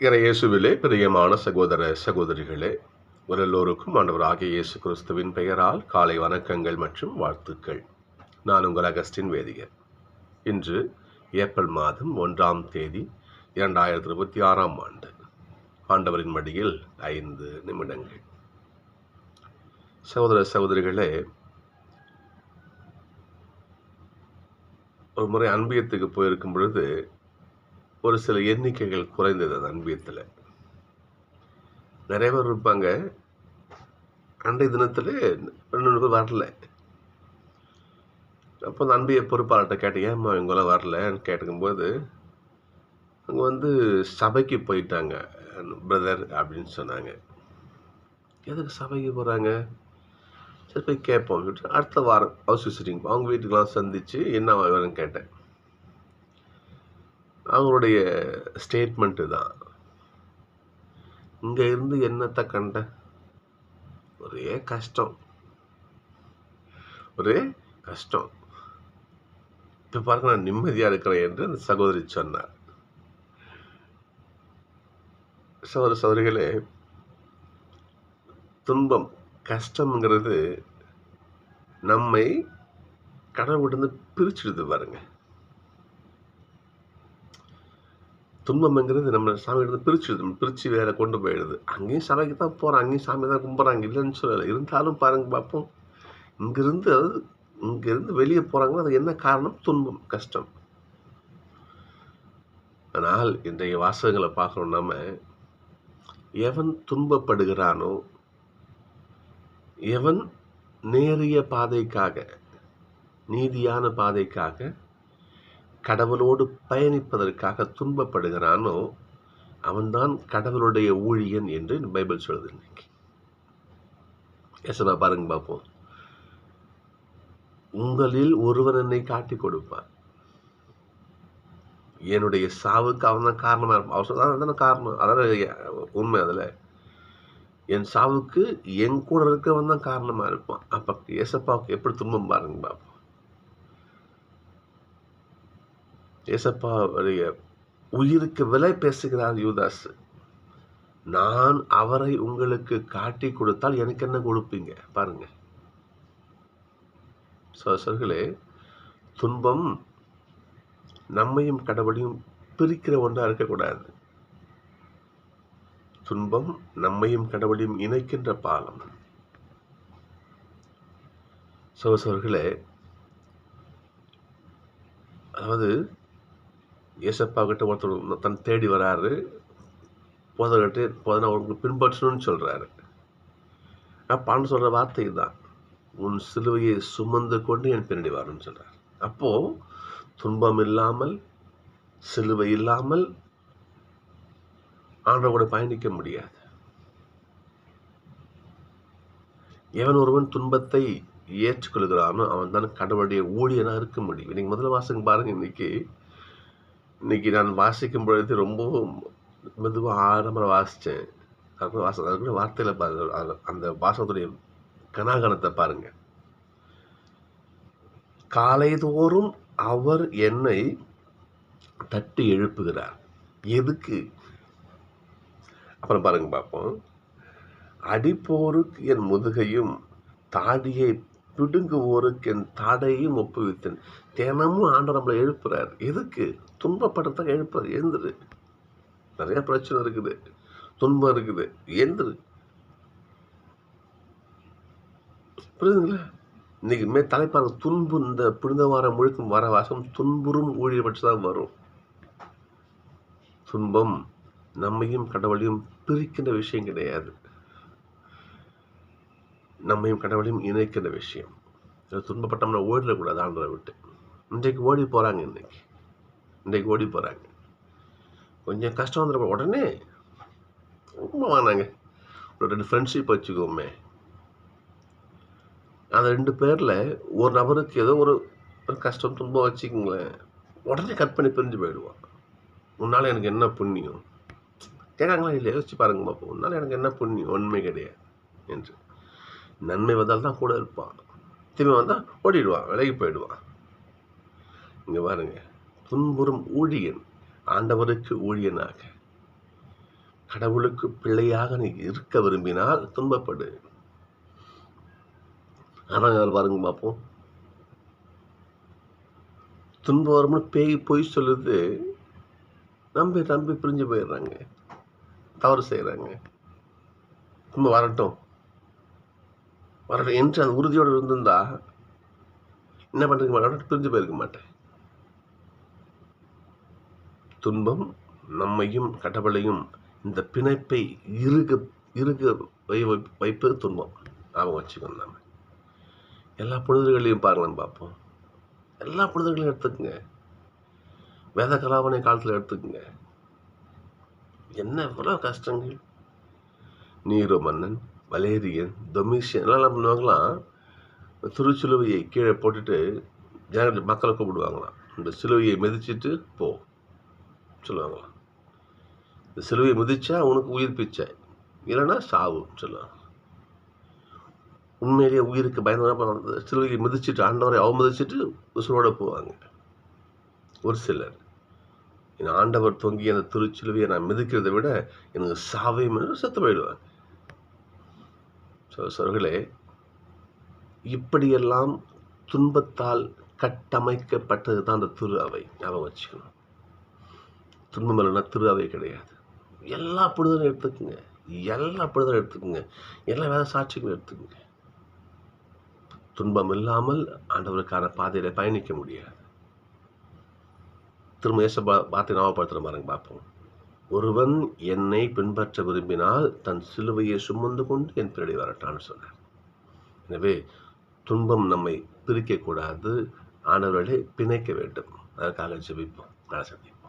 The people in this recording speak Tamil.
இயேசுவிலே பிரியமான சகோதர சகோதரிகளே, எல்லோருக்கும் ஆண்டவராகிய இயேசு கிறிஸ்துவின் பெயரால் காலை வணக்கங்கள் மற்றும் வாழ்த்துக்கள். நான் உங்கள் அகஸ்டின் வேதியர். இன்று ஏப்ரல் மாதம் 1ஆம் தேதி 2026ஆம் ஆண்டு. ஆண்டவரின் மடியில் 5 நிமிடங்கள். சகோதர சகோதரிகளே, ஒரு முறை அன்பியத்துக்கு போயிருக்கும் பொழுது ஒரு சில எண்ணிக்கைகள் குறைந்தது. அந்த அன்பியத்தில் நிறைய பேர் இருப்பாங்க. அன்றைய தினத்தில் 2 பேர் வரல. அப்போ அந்த அன்பிய பொறுப்பாளர்கிட்ட கேட்டேன், ஏம்மா இவங்களாம் வரலன்னு கேட்டுக்கும்போது, அங்கே சபைக்கு போயிட்டாங்க பிரதர் அப்படின்னு சொன்னாங்க. எதுக்கு சபைக்கு போகிறாங்க? சரி போய் கேட்போம். அடுத்த வாரம் ஹவுஸ் விசிட்டிங் அவங்க வீட்டுக்கெலாம் சந்தித்து என்ன வரும்னு கேட்டேன். அவங்களுடைய ஸ்டேட்மெண்ட்டு தான், இங்கே இருந்து என்னத்தை கண்ட, ஒரே கஷ்டம். இப்போ பாருங்க, நான் நிம்மதியாக இருக்கிறேன் என்று அந்த சகோதரி சொன்னார். சகோதரிகளே, துன்பம் கஷ்டம்ங்கிறது நம்மை கடவுளிருந்து பிரிச்சுடுது பாருங்க. துன்பம்ங்கிறது நம்ம சாமியிலிருந்து பிரித்து வேற கொண்டு போயிடுது. அங்கேயும் சபைக்கு தான் போகிறாங்க, அங்கேயும் சாமி தான் கும்பிட்றாங்க, இல்லைன்னு சொல்லலை. இருந்தாலும் பாருங்க பார்ப்போம், இங்கிருந்து வெளியே போகிறாங்கன்னா அது என்ன காரணம்? துன்பம், கஷ்டம். ஆனால் இன்றைய வாசகங்களை பார்க்கணும். நம்ம எவன் துன்பப்படுகிறானோ, எவன் நேரிய பாதைக்காக, நீதியான பாதைக்காக, கடவுளோடு பயணிப்பதற்காக துன்பப்படுகிறானோ அவன்தான் கடவுளுடைய ஊழியன் என்று பைபிள் சொல்லுது. இன்னைக்கு ஏசப்பா பாருங்க பார்ப்போம், உங்களில் ஒருவன் என்னை காட்டி கொடுப்பான், என்னுடைய சாவுக்கு அவன் தான் காரணமா இருப்பான். அவர் சொல்ல காரணம், அதாவது உண்மை. அதில் என் சாவுக்கு என் கூட இருக்கவன் தான் காரணமா இருப்பான். அப்ப ஏசப்பாவுக்கு எப்படி துன்பம் பாருங்க பார்ப்போம். ஏசப்பாவுடைய உயிருக்கு விலை பேசுகிறார் யூதாஸ். நான் அவரை உங்களுக்கு காட்டி கொடுத்தால் எனக்கு என்ன கொடுப்பீங்க பாருங்க. சகோதரர்களே, துன்பம் நம்மையும் கடவுளையும் பிரிக்கிற ஒன்றா இருக்கக்கூடாது. துன்பம் நம்மையும் கடவுளையும் இணைக்கின்ற பாலம். சகோதரர்களே, அதாவது ஏசப்பா கிட்ட ஒருத்தர் தன் தேடி வராரு, போதகிட்டு போதனா உங்களுக்கு பின்பற்றணும்னு சொல்றாரு. அப்பான்னு சொல்ற வார்த்தை தான், உன் சிலுவையை சுமந்து கொண்டு என் பின்னாடி வரணும்னு சொல்றாரு. அப்போ துன்பம் இல்லாமல், சிலுவை இல்லாமல் ஆண்டவரோட பயணிக்க முடியாது. எவன் ஒருவன் துன்பத்தை ஏற்றுக்கொள்கிறானோ அவன் தான் கடவுளுடைய ஊழியனா இருக்க முடியும். இன்னைக்கு முதல்ல வாசகம் பாருங்க. இன்னைக்கு நான் வாசிக்கும் பொழுது ரொம்ப மெதுவாக ஆரம்பரம் வாசித்தேன். அதுக்குள்ள வார்த்தையில் பாருங்க, அந்த வாசகத்துடைய கனாகணத்தை பாருங்க. காலைதோறும் அவர் என்னை தட்டி எழுப்புகிறார். எதுக்கு? அப்புறம் பாருங்க பார்ப்போம், அடிப்போருக்கு என் முதுகையும் தாடியை பிடுங்குவோருக்கு என் தாடையும் ஒப்புவித்தேன். தினமும் ஆண்டவர் நம்மளை எழுப்புறாரு. எதுக்கு? துன்பப்படுறதுக்கு எழுப்புறாரு. எழுந்துரு, நிறைய பிரச்சனை இருக்குது, துன்பம் இருக்குது, எழுந்துரு. புரியுதுங்களா? இன்னைக்கு தலைப்பாங்க துன்பு. இந்த புனித வாரம் முழுக்கும் வர வாசம் துன்புறும் ஊழியர் பற்றி தான் வரும். துன்பம் நம்மையும் கடவுளையும் பிரிக்கின்ற விஷயம் கிடையாது, நம்மையும் கடவுளையும் இணைக்கின்ற விஷயம். துன்பப்பட்டோம்னா ஓடிடக்கூடாது ஆண்டவரை விட்டு. இன்றைக்கு ஓடி போகிறாங்க, இன்றைக்கு ஓடி போகிறாங்க. கொஞ்சம் கஷ்டம் வந்துட உடனே ரொம்ப வாங்கினாங்க. ஒரு 2 ஃப்ரெண்ட்ஷிப் வச்சுக்கோமே, அந்த 2 பேரில் ஒரு நபருக்கு ஏதோ ஒரு கஷ்டம் துன்பம் வச்சுக்கோங்களேன், உடனே கட் பண்ணி பிரிஞ்சு போயிடுவான். உன்னால் எனக்கு என்ன புண்ணியம் கேட்காங்களா இல்லை? யோசிச்சு பாருங்க பார்ப்போம். உன்னால் எனக்கு என்ன புண்ணியம்? உண்மை கிடையாது என்று. நன்மை வந்தால் தான் கூட இருப்பான், தீமை வந்தால் ஓடிடுவான், விலகி போயிடுவான். இங்கே பாருங்க, துன்புறும் ஊழியன் ஆண்டவருக்கு ஊழியனாக கடவுளுக்கு பிள்ளையாக நீ இருக்க விரும்பினால் துன்பப்படு. அதான் பாருங்க பார்ப்போம். துன்பம் வரும்னு பேய் பொய் சொல்லுது, நம்பி நம்பி பிரிஞ்சு போயிடுறாங்க, தவறு செய்கிறாங்க. துன்பம் வரட்டும் வரட்டும் என்று அந்த உறுதியோடு இருந்திருந்தா என்ன பண்ணிருக்க மாட்டேன், பிரிஞ்சு போயிருக்க மாட்டேன். துன்பம் நம்மையும் கடவுளையும் இந்த பிணைப்பை இறுக வைப்பது துன்பம். ஞாபகம் வச்சுக்கணும். நம்ம எல்லா புனிதர்களையும் பாருங்கன்னு பார்ப்போம். எல்லா புனிதர்களையும் எடுத்துக்கங்க. வேத கலாபனை காலத்தில் எடுத்துக்கங்க. என்ன எவ்வளோ கஷ்டங்கள். நீரோ மன்னன், வலேரியன், டொமிஷியன் எல்லாம் பண்ணுவாங்களாம். திருச்சிலுவையை கீழே போட்டுட்டு ஜனங்கள் மக்களை கூப்பிடுவாங்களாம். இந்த சிலுவையை மிதிச்சுட்டு போ சொல்லுவாங்களாம். இந்த சிலுவையை மிதிச்சா உனக்கு உயிர் பிச்சை, இல்லைன்னா சாவு சொல்லுவாங்க. உண்மையிலேயே உயிருக்கு பயந்து சிலுவையை மிதிச்சுட்டு ஆண்டவரை அவமதிச்சுட்டு உசுரோட போவாங்க. ஒரு சிலர் ஆண்டவர் தொங்கி அந்த திருச்சிலுவையை நான் மிதிக்கிறதை விட எனக்கு சாவே செத்து போயிடுவாங்க. சொல்களே, இப்படியெல்லாம் துன்பத்தால் கட்டமைக்கப்பட்டது தான் அந்த திரு அவை. ஞாபகம் வச்சுக்கணும். துன்பம் இல்லைன்னா திரு அவை கிடையாது. எல்லா புனிதரும் எடுத்துக்குங்க, எல்லா புனிதரும் எடுத்துக்குங்க, எல்லா வேத சாட்சிகளும் எடுத்துக்குங்க. துன்பம் இல்லாமல் ஆண்டவருக்கான பாதையில பயணிக்க முடியாது. திரும்ப வார்த்தை ஞாபகப்படுத்துற மாதிரி பார்ப்போம். ஒருவன் என்னை பின்பற்ற விரும்பினால் தன் சிலுவையை சுமந்து கொண்டு என் பின்னாடி வரட்டான்னு சொன்னார். எனவே துன்பம் நம்மை பிரிக்கக்கூடாது, ஆண்டவர்களை பிணைக்க வேண்டும். அதற்காக ஜெபிப்போம். சந்திப்போம்.